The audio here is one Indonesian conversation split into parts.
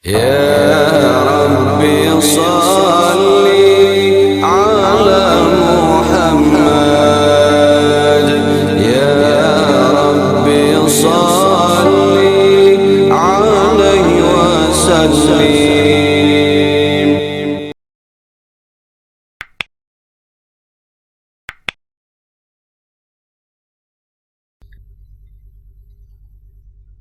يا ربي صل على محمد يا ربي صل عليه وسلم.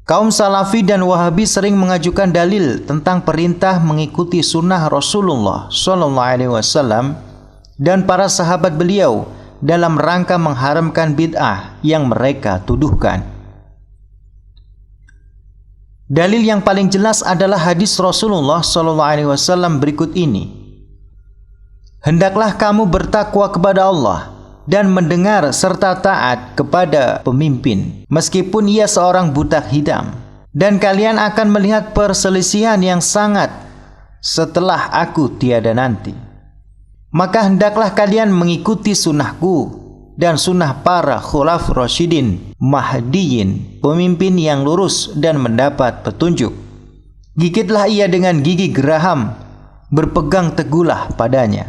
Kaum Salafi dan Wahabi sering mengajukan dalil tentang perintah mengikuti sunnah Rasulullah SAW dan para sahabat beliau dalam rangka mengharamkan bid'ah yang mereka tuduhkan. Dalil yang paling jelas adalah hadis Rasulullah SAW berikut ini. Hendaklah kamu bertakwa kepada Allah dan mendengar serta taat kepada pemimpin, meskipun ia seorang butak hitam. Dan kalian akan melihat perselisihan yang sangat setelah aku tiada nanti. Maka hendaklah kalian mengikuti sunnahku dan sunnah para khulafur rasyidin mahdiyin, pemimpin yang lurus dan mendapat petunjuk. Gigitlah ia dengan gigi geraham, berpegang teguhlah padanya.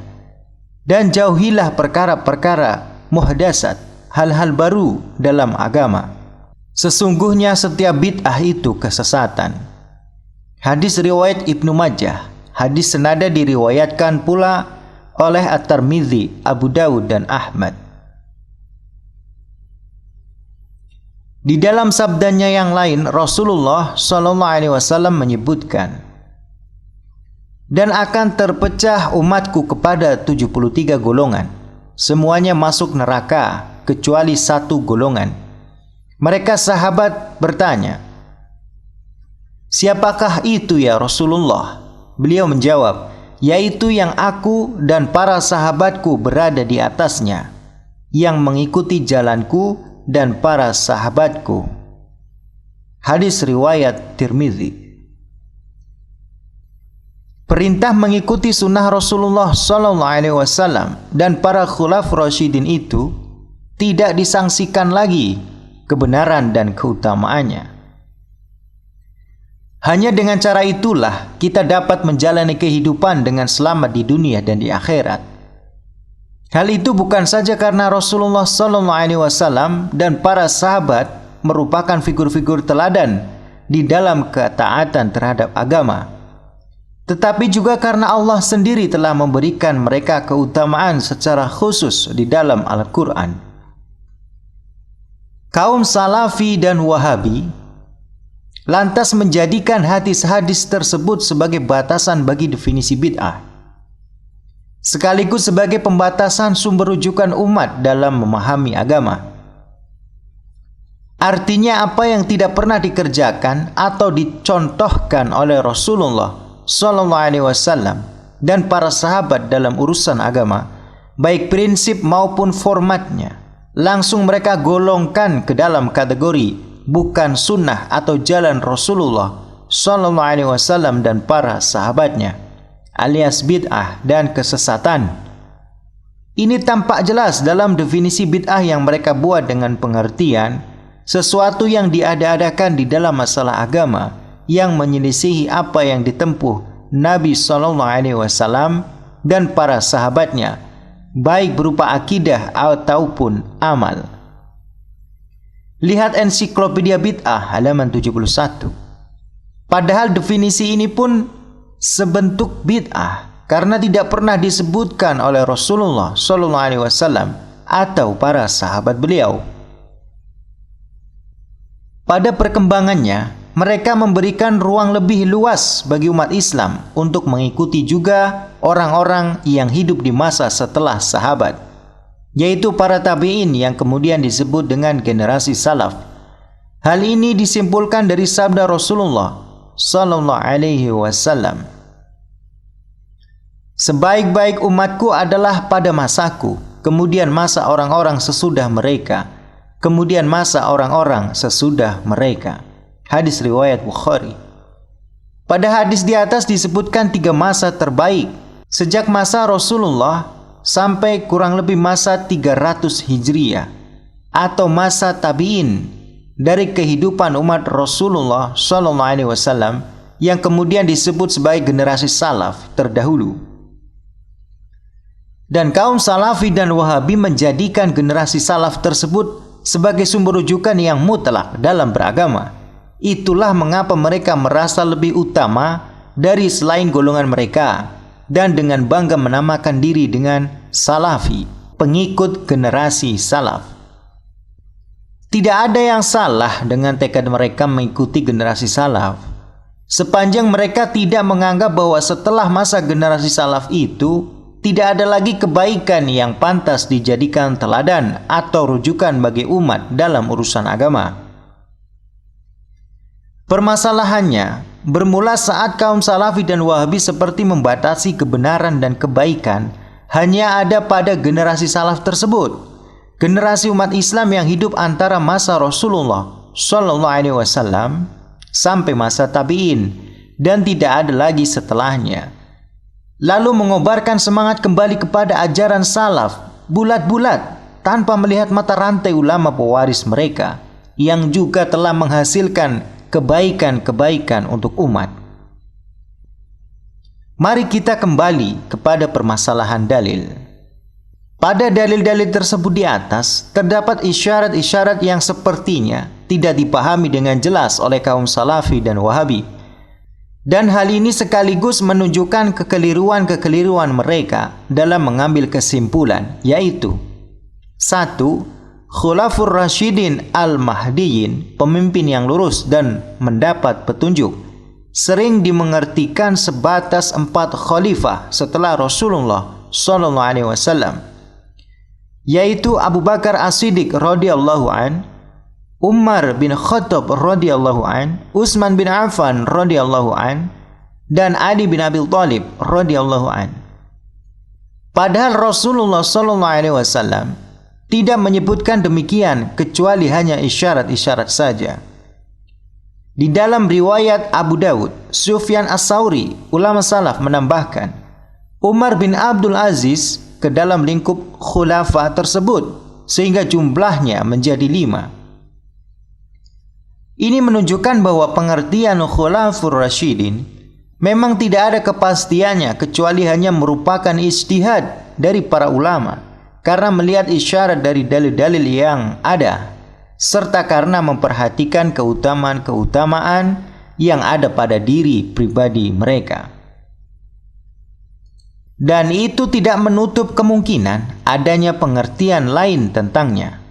Dan jauhilah perkara-perkara muhdasat, hal-hal baru dalam agama. Sesungguhnya setiap bid'ah itu kesesatan. Hadis riwayat Ibnu Majah. Hadis senada diriwayatkan pula oleh At-Tirmidzi, Abu Dawud dan Ahmad. Di dalam sabdanya yang lain, Rasulullah SAW menyebutkan, dan akan terpecah umatku kepada 73 golongan. Semuanya masuk neraka kecuali satu golongan. Mereka sahabat bertanya, siapakah itu ya Rasulullah? Beliau menjawab, yaitu yang aku dan para sahabatku berada di atasnya, yang mengikuti jalanku dan para sahabatku. Hadis riwayat Tirmidzi. Perintah mengikuti sunnah Rasulullah SAW dan para khulafur rasyidin itu tidak disangsikan lagi kebenaran dan keutamaannya. Hanya dengan cara itulah kita dapat menjalani kehidupan dengan selamat di dunia dan di akhirat. Hal itu bukan saja karena Rasulullah SAW dan para sahabat merupakan figur-figur teladan di dalam ketaatan terhadap agama, tetapi juga karena Allah sendiri telah memberikan mereka keutamaan secara khusus di dalam Al-Quran. Kaum Salafi dan Wahabi lantas menjadikan hadis-hadis tersebut sebagai batasan bagi definisi bid'ah, sekaligus sebagai pembatasan sumber rujukan umat dalam memahami agama. Artinya apa yang tidak pernah dikerjakan atau dicontohkan oleh Rasulullah SAW dan para sahabat dalam urusan agama, baik prinsip maupun formatnya, langsung mereka golongkan ke dalam kategori bukan sunnah atau jalan Rasulullah SAW dan para sahabatnya, alias bid'ah dan kesesatan. Ini tampak jelas dalam definisi bid'ah yang mereka buat dengan pengertian sesuatu yang diada-adakan di dalam masalah agama yang menyelisihi apa yang ditempuh Nabi SAW dan para sahabatnya, baik berupa akidah ataupun amal. Lihat ensiklopedia bid'ah halaman 71. Padahal definisi ini pun sebentuk bid'ah karena tidak pernah disebutkan oleh Rasulullah SAW atau para sahabat beliau. Pada perkembangannya, mereka memberikan ruang lebih luas bagi umat Islam untuk mengikuti juga orang-orang yang hidup di masa setelah sahabat, yaitu para tabi'in yang kemudian disebut dengan generasi salaf. Hal ini disimpulkan dari sabda Rasulullah SAW. Sebaik-baik umatku adalah pada masaku, kemudian masa orang-orang sesudah mereka, kemudian masa orang-orang sesudah mereka. Hadis riwayat Bukhari. Pada hadis di atas disebutkan 3 masa terbaik sejak masa Rasulullah sampai kurang lebih masa 300 Hijriah atau masa tabi'in dari kehidupan umat Rasulullah SAW yang kemudian disebut sebagai generasi salaf terdahulu. Dan kaum Salafi dan Wahabi menjadikan generasi salaf tersebut sebagai sumber rujukan yang mutlak dalam beragama. Itulah mengapa mereka merasa lebih utama dari selain golongan mereka, dan dengan bangga menamakan diri dengan Salafi, pengikut generasi salaf. Tidak ada yang salah dengan tekad mereka mengikuti generasi salaf, sepanjang mereka tidak menganggap bahwa setelah masa generasi salaf itu tidak ada lagi kebaikan yang pantas dijadikan teladan atau rujukan bagi umat dalam urusan agama. Permasalahannya bermula saat kaum Salafi dan Wahabi seperti membatasi kebenaran dan kebaikan hanya ada pada generasi salaf tersebut, generasi umat Islam yang hidup antara masa Rasulullah SAW sampai masa tabi'in, dan tidak ada lagi setelahnya. Lalu mengobarkan semangat kembali kepada ajaran salaf bulat-bulat tanpa melihat mata rantai ulama pewaris mereka yang juga telah menghasilkan kebaikan-kebaikan untuk umat. Mari kita kembali kepada permasalahan dalil. Pada dalil-dalil tersebut di atas terdapat isyarat-isyarat yang sepertinya tidak dipahami dengan jelas oleh kaum Salafi dan Wahabi. Dan hal ini sekaligus menunjukkan kekeliruan-kekeliruan mereka dalam mengambil kesimpulan, yaitu 1. Khulafur Rasyidin Al-Mahdiyin, pemimpin yang lurus dan mendapat petunjuk, sering dimengertikan sebatas 4 khalifah setelah Rasulullah SAW, yaitu Abu Bakar As-Siddiq radhiyallahu an, Umar bin Khattab radhiyallahu an, Utsman bin Affan radhiyallahu an, dan Ali bin Abi Thalib radhiyallahu an. Padahal Rasulullah SAW tidak menyebutkan demikian kecuali hanya isyarat-isyarat saja. Di dalam riwayat Abu Dawud, Sufyan As-Sauri, ulama salaf, menambahkan Umar bin Abdul Aziz ke dalam lingkup khulafa tersebut sehingga jumlahnya menjadi 5. Ini menunjukkan bahwa pengertian Khulafur Rasyidin memang tidak ada kepastiannya kecuali hanya merupakan ijtihad dari para ulama karena melihat isyarat dari dalil-dalil yang ada, serta karena memperhatikan keutamaan-keutamaan yang ada pada diri pribadi mereka. Dan itu tidak menutup kemungkinan adanya pengertian lain tentangnya.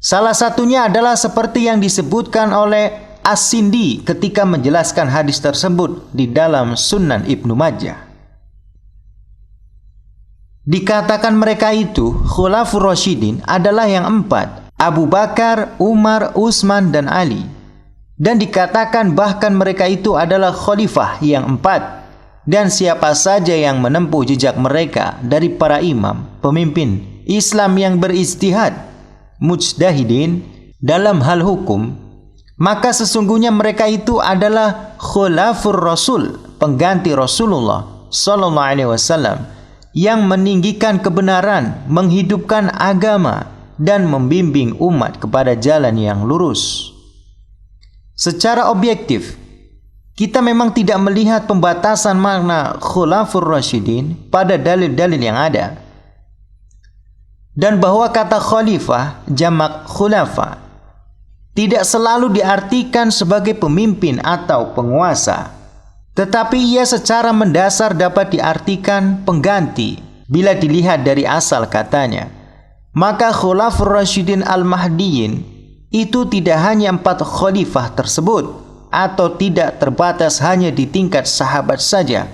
Salah satunya adalah seperti yang disebutkan oleh As-Sindi ketika menjelaskan hadis tersebut di dalam Sunan Ibnu Majah. Dikatakan mereka itu Khulafur Rasyidin adalah yang 4, Abu Bakar, Umar, Utsman, dan Ali. Dan dikatakan bahkan mereka itu adalah khalifah yang 4, dan siapa saja yang menempuh jejak mereka dari para imam, pemimpin Islam yang berijtihad, mujtahidin dalam hal hukum, maka sesungguhnya mereka itu adalah khulafur Rasul, pengganti Rasulullah SAW, yang meninggikan kebenaran, menghidupkan agama, dan membimbing umat kepada jalan yang lurus. Secara objektif, kita memang tidak melihat pembatasan makna khulafur Rasyidin pada dalil-dalil yang ada, dan bahwa kata khalifah jamak khulafa tidak selalu diartikan sebagai pemimpin atau penguasa, tetapi ia secara mendasar dapat diartikan pengganti bila dilihat dari asal katanya. Maka Khulafur Rasyidin Al-Mahdiyin itu tidak hanya 4 khalifah tersebut, atau tidak terbatas hanya di tingkat sahabat saja,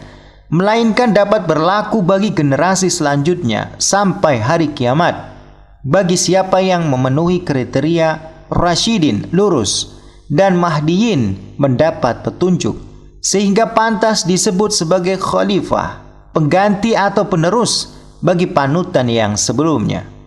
melainkan dapat berlaku bagi generasi selanjutnya sampai hari kiamat, bagi siapa yang memenuhi kriteria Rasyidin, lurus, dan Mahdiyin, mendapat petunjuk, sehingga pantas disebut sebagai khalifah, pengganti atau penerus bagi panutan yang sebelumnya.